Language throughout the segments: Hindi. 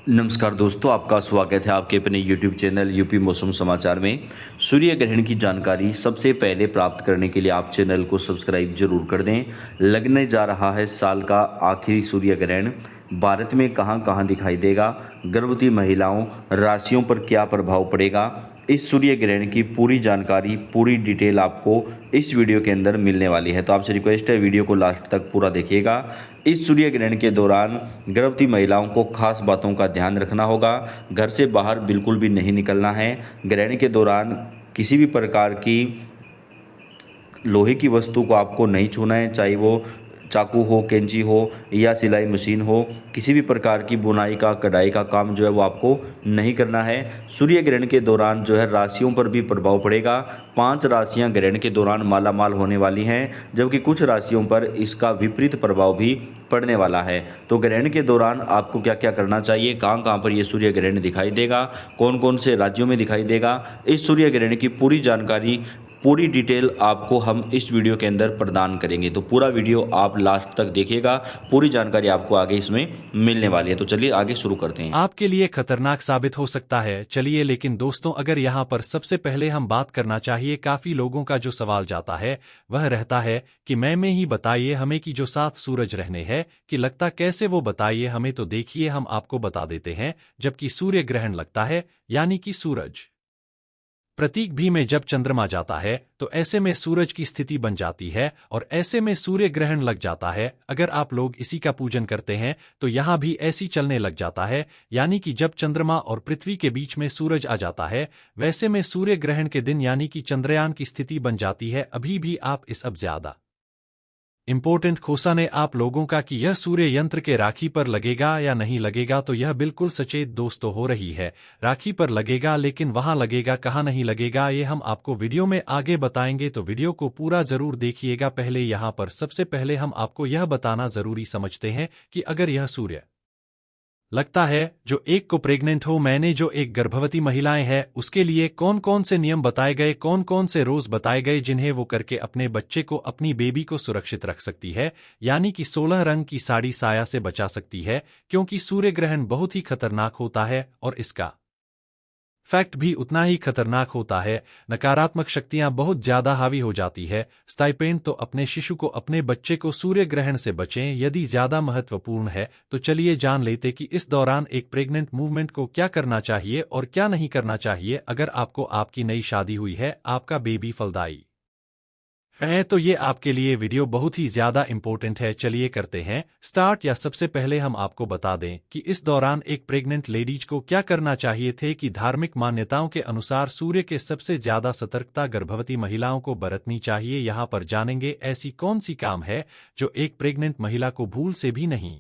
नमस्कार दोस्तों, आपका स्वागत है आपके अपने YouTube चैनल यूपी मौसम समाचार में। सूर्य ग्रहण की जानकारी सबसे पहले प्राप्त करने के लिए आप चैनल को सब्सक्राइब जरूर कर दें। लगने जा रहा है साल का आखिरी सूर्य ग्रहण। भारत में कहां कहां दिखाई देगा, गर्भवती महिलाओं राशियों पर क्या प्रभाव पड़ेगा, इस सूर्य ग्रहण की पूरी जानकारी, पूरी डिटेल आपको इस वीडियो के अंदर मिलने वाली है। तो आपसे रिक्वेस्ट है, वीडियो को लास्ट तक पूरा देखिएगा। इस सूर्य ग्रहण के दौरान गर्भवती महिलाओं को खास बातों का ध्यान रखना होगा। घर से बाहर बिल्कुल भी नहीं निकलना है। ग्रहण के दौरान किसी भी प्रकार की लोहे की वस्तु को आपको नहीं छूना है, चाहे वो चाकू हो, कैंची हो या सिलाई मशीन हो। किसी भी प्रकार की बुनाई का, कढ़ाई का काम जो है वो आपको नहीं करना है। सूर्य ग्रहण के दौरान जो है राशियों पर भी प्रभाव पड़ेगा। 5 राशियां ग्रहण के दौरान मालामाल होने वाली हैं, जबकि कुछ राशियों पर इसका विपरीत प्रभाव भी पड़ने वाला है। तो ग्रहण के दौरान आपको क्या क्या करना चाहिए, कहाँ कहाँ पर ये सूर्य ग्रहण दिखाई देगा, कौन कौन से राज्यों में दिखाई देगा, इस सूर्य ग्रहण की पूरी जानकारी, पूरी डिटेल आपको हम इस वीडियो के अंदर प्रदान करेंगे। तो पूरा वीडियो आप लास्ट तक देखिएगा, पूरी जानकारी आपको आगे इसमें मिलने वाली है। तो चलिए आगे शुरू करते हैं। आपके लिए खतरनाक साबित हो सकता है। चलिए, लेकिन दोस्तों, अगर यहाँ पर सबसे पहले हम बात करना चाहिए, काफी लोगों का जो सवाल जाता है वह रहता है कि मैं में ही बताइए हमें कि जो 7 सूरज रहने हैं कि लगता कैसे वो बताइए हमें। तो देखिए, हम आपको बता देते हैं। जबकि सूर्य ग्रहण लगता है यानी कि सूरज प्रतीक भी में जब चंद्रमा जाता है तो ऐसे में सूरज की स्थिति बन जाती है और ऐसे में सूर्य ग्रहण लग जाता है। अगर आप लोग इसी का पूजन करते हैं तो यहाँ भी ऐसी चलने लग जाता है, यानी कि जब चंद्रमा और पृथ्वी के बीच में सूरज आ जाता है वैसे में सूर्य ग्रहण के दिन यानी कि चंद्रयान की स्थिति बन जाती है। अभी भी आप इस अब ज्यादा इम्पोर्टेंट खोसा ने आप लोगों का कि यह सूर्य यंत्र के राखी पर लगेगा या नहीं लगेगा, तो यह बिल्कुल सचेत दोस्तों हो रही है। राखी पर लगेगा, लेकिन वहां लगेगा कहां नहीं लगेगा ये हम आपको वीडियो में आगे बताएंगे। तो वीडियो को पूरा जरूर देखिएगा। पहले यहां पर सबसे पहले हम आपको यह बताना जरूरी समझते हैं कि अगर यह सूर्य लगता है जो एक को प्रेग्नेंट हो, मैंने जो एक गर्भवती महिलाएं हैं उसके लिए कौन कौन से नियम बताए गए, कौन कौन से रोज बताए गए जिन्हें वो करके अपने बच्चे को, अपनी बेबी को सुरक्षित रख सकती है, यानी कि 16 रंग की साड़ी साया से बचा सकती है। क्योंकि सूर्य ग्रहण बहुत ही खतरनाक होता है और इसका फैक्ट भी उतना ही खतरनाक होता है। नकारात्मक शक्तियां बहुत ज्यादा हावी हो जाती है। स्टाइपेंड तो अपने शिशु को, अपने बच्चे को सूर्य ग्रहण से बचें यदि ज्यादा महत्वपूर्ण है। तो चलिए जान लेते कि इस दौरान एक प्रेग्नेंट मूवमेंट को क्या करना चाहिए और क्या नहीं करना चाहिए। अगर आपको आपकी नई शादी हुई है, आपका बेबी फलदायी है, तो ये आपके लिए वीडियो बहुत ही ज्यादा इंपॉर्टेंट है। चलिए करते हैं स्टार्ट। या सबसे पहले हम आपको बता दें कि इस दौरान एक प्रेग्नेंट लेडीज को क्या करना चाहिए थे कि धार्मिक मान्यताओं के अनुसार सूर्य के सबसे ज्यादा सतर्कता गर्भवती महिलाओं को बरतनी चाहिए। यहाँ पर जानेंगे ऐसी कौन सी काम है जो एक प्रेग्नेंट महिला को भूल से भी नहीं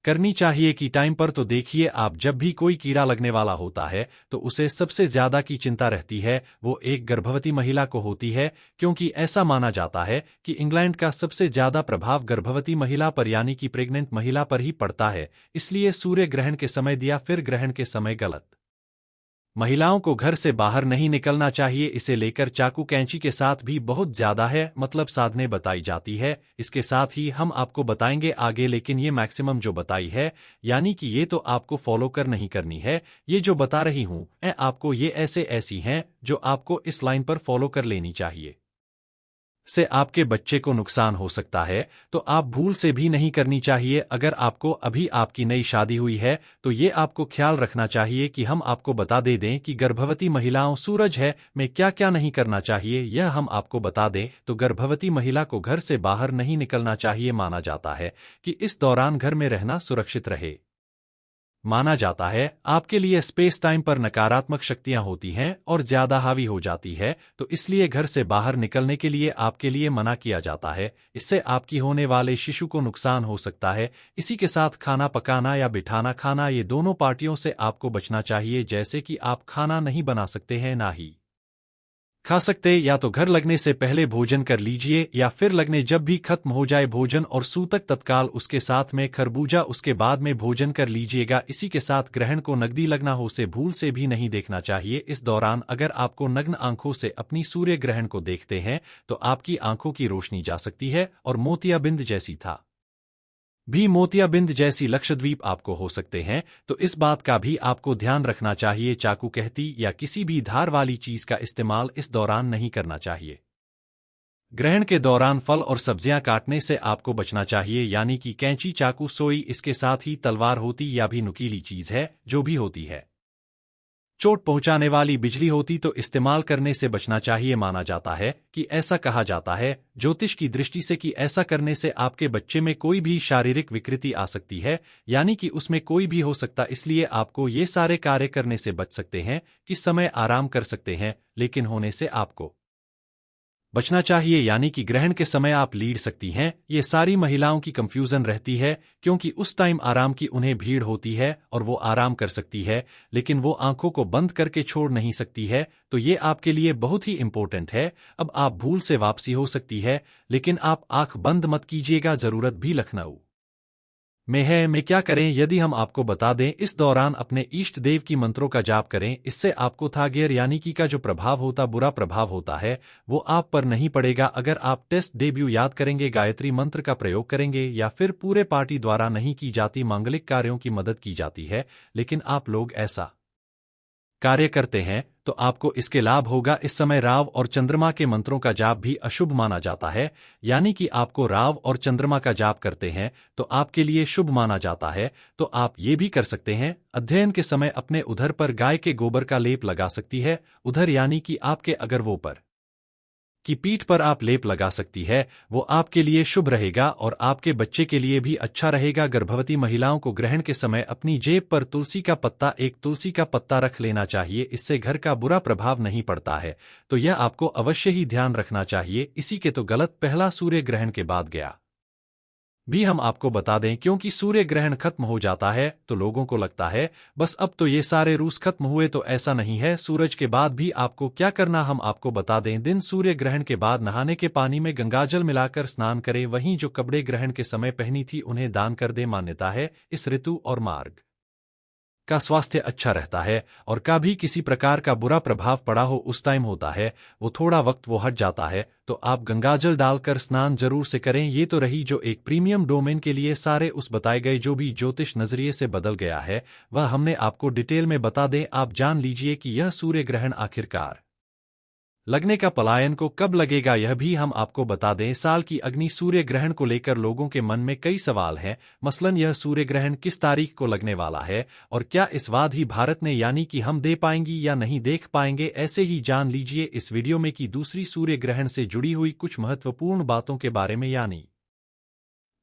करनी चाहिए। कि टाइम पर तो देखिए, आप जब भी कोई कीड़ा लगने वाला होता है तो उसे सबसे ज्यादा की चिंता रहती है, वो एक गर्भवती महिला को होती है। क्योंकि ऐसा माना जाता है कि इंग्लैंड का सबसे ज्यादा प्रभाव गर्भवती महिला पर यानी कि प्रेग्नेंट महिला पर ही पड़ता है। इसलिए सूर्य ग्रहण के समय दिया फिर ग्रहण के समय गलत महिलाओं को घर से बाहर नहीं निकलना चाहिए। इसे लेकर चाकू कैंची के साथ भी बहुत ज्यादा है मतलब साधने बताई जाती है। इसके साथ ही हम आपको बताएंगे आगे, लेकिन ये मैक्सिमम जो बताई है यानी कि ये तो आपको फॉलो कर नहीं करनी है। ये जो बता रही हूं आपको, ये ऐसी हैं जो आपको इस लाइन पर फॉलो कर लेनी चाहिए। से आपके बच्चे को नुकसान हो सकता है, तो आप भूल से भी नहीं करनी चाहिए। अगर आपको अभी आपकी नई शादी हुई है तो ये आपको ख्याल रखना चाहिए कि हम आपको बता दे दें कि गर्भवती महिलाओं सूरज है में क्या क्या नहीं करना चाहिए। यह हम आपको बता दें तो गर्भवती महिला को घर से बाहर नहीं निकलना चाहिए। माना जाता है कि इस दौरान घर में रहना सुरक्षित रहे। माना जाता है आपके लिए स्पेस टाइम पर नकारात्मक शक्तियां होती हैं और ज्यादा हावी हो जाती है, तो इसलिए घर से बाहर निकलने के लिए आपके लिए मना किया जाता है। इससे आपकी होने वाले शिशु को नुकसान हो सकता है। इसी के साथ खाना पकाना या बिठाना खाना, ये दोनों पार्टियों से आपको बचना चाहिए। जैसे कि आप खाना नहीं बना सकते हैं, ना ही खा सकते। या तो घर लगने से पहले भोजन कर लीजिए या फिर लगने जब भी खत्म हो जाए भोजन और सूतक तत्काल उसके साथ में खरबूजा उसके बाद में भोजन कर लीजिएगा। इसी के साथ ग्रहण को नकदी लगना हो से भूल से भी नहीं देखना चाहिए। इस दौरान अगर आपको नग्न आंखों से अपनी सूर्य ग्रहण को देखते हैं तो आपकी आंखों की रोशनी जा सकती है और मोतियाबिंद जैसी था भी मोतियाबिंद जैसी लक्षद्वीप आपको हो सकते हैं, तो इस बात का भी आपको ध्यान रखना चाहिए। चाकू, कहती या किसी भी धार वाली चीज का इस्तेमाल इस दौरान नहीं करना चाहिए। ग्रहण के दौरान फल और सब्जियां काटने से आपको बचना चाहिए, यानी कि कैंची, चाकू, सोई, इसके साथ ही तलवार होती या भी नुकीली चीज है जो भी होती है चोट पहुंचाने वाली बिजली होती तो इस्तेमाल करने से बचना चाहिए। माना जाता है कि ऐसा कहा जाता है ज्योतिष की दृष्टि से कि ऐसा करने से आपके बच्चे में कोई भी शारीरिक विकृति आ सकती है, यानी कि उसमें कोई भी हो सकता। इसलिए आपको ये सारे कार्य करने से बच सकते हैं कि समय आराम कर सकते हैं, लेकिन होने से आपको बचना चाहिए, यानी कि ग्रहण के समय आप लीड सकती हैं। ये सारी महिलाओं की कंफ्यूजन रहती है, क्योंकि उस टाइम आराम की उन्हें भीड़ होती है और वो आराम कर सकती है, लेकिन वो आंखों को बंद करके छोड़ नहीं सकती है। तो ये आपके लिए बहुत ही इंपॉर्टेंट है। अब आप भूल से वापसी हो सकती है, लेकिन आप आंख बंद मत कीजिएगा। जरूरत भी लखनऊ में है। मैं क्या करें यदि हम आपको बता दें, इस दौरान अपने इष्ट देव की मंत्रों का जाप करें। इससे आपको थागेर यानी कि का जो प्रभाव होता, बुरा प्रभाव होता है, वो आप पर नहीं पड़ेगा। अगर आप टेस्ट डेब्यू याद करेंगे, गायत्री मंत्र का प्रयोग करेंगे, या फिर पूरे पार्टी द्वारा नहीं की जाती मांगलिक कार्यों की मदद की जाती है, लेकिन आप लोग ऐसा कार्य करते हैं, तो आपको इसके लाभ होगा। इस समय राव और चंद्रमा के मंत्रों का जाप भी अशुभ माना जाता है, यानी कि आपको राव और चंद्रमा का जाप करते हैं तो आपके लिए शुभ माना जाता है। तो आप ये भी कर सकते हैं, अध्ययन के समय अपने उधर पर गाय के गोबर का लेप लगा सकती है। उधर यानी कि आपके अगर वो पर की पीठ पर आप लेप लगा सकती है, वो आपके लिए शुभ रहेगा और आपके बच्चे के लिए भी अच्छा रहेगा। गर्भवती महिलाओं को ग्रहण के समय अपनी जेब पर तुलसी का पत्ता, एक तुलसी का पत्ता रख लेना चाहिए। इससे घर का बुरा प्रभाव नहीं पड़ता है, तो यह आपको अवश्य ही ध्यान रखना चाहिए। इसी के तो गलत पहला सूर्य ग्रहण के बाद गया भी हम आपको बता दें, क्योंकि सूर्य ग्रहण खत्म हो जाता है तो लोगों को लगता है बस अब तो ये सारे रूस खत्म हुए, तो ऐसा नहीं है। सूरज के बाद भी आपको क्या करना हम आपको बता दें। दिन सूर्य ग्रहण के बाद नहाने के पानी में गंगाजल मिलाकर स्नान करें। वहीं जो कपड़े ग्रहण के समय पहनी थी उन्हें दान कर दे। मान्यता है इस ऋतु और मार्ग का स्वास्थ्य अच्छा रहता है, और का भी किसी प्रकार का बुरा प्रभाव पड़ा हो उस टाइम होता है, वो थोड़ा वक्त वो हट जाता है। तो आप गंगाजल डालकर स्नान जरूर से करें। ये तो रही जो एक प्रीमियम डोमेन के लिए सारे उस बताए गए जो भी ज्योतिष नजरिए से बदल गया है, वह हमने आपको डिटेल में बता दें। आप जान लीजिए कि यह सूर्य ग्रहण आखिरकार लगने का पलायन को कब लगेगा, यह भी हम आपको बता दें। साल की अग्नि सूर्य ग्रहण को लेकर लोगों के मन में कई सवाल हैं। मसलन यह सूर्य ग्रहण किस तारीख को लगने वाला है, और क्या इस बार ही भारत ने यानी कि हम दे पाएंगी या नहीं देख पाएंगे। ऐसे ही जान लीजिए इस वीडियो में कि दूसरी सूर्य ग्रहण से जुड़ी हुई कुछ महत्वपूर्ण बातों के बारे में, यानी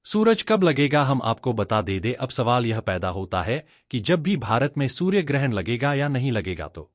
सूरज कब लगेगा हम आपको बता दे। अब सवाल यह पैदा होता है कि जब भी भारत में सूर्य ग्रहण लगेगा या नहीं लगेगा, तो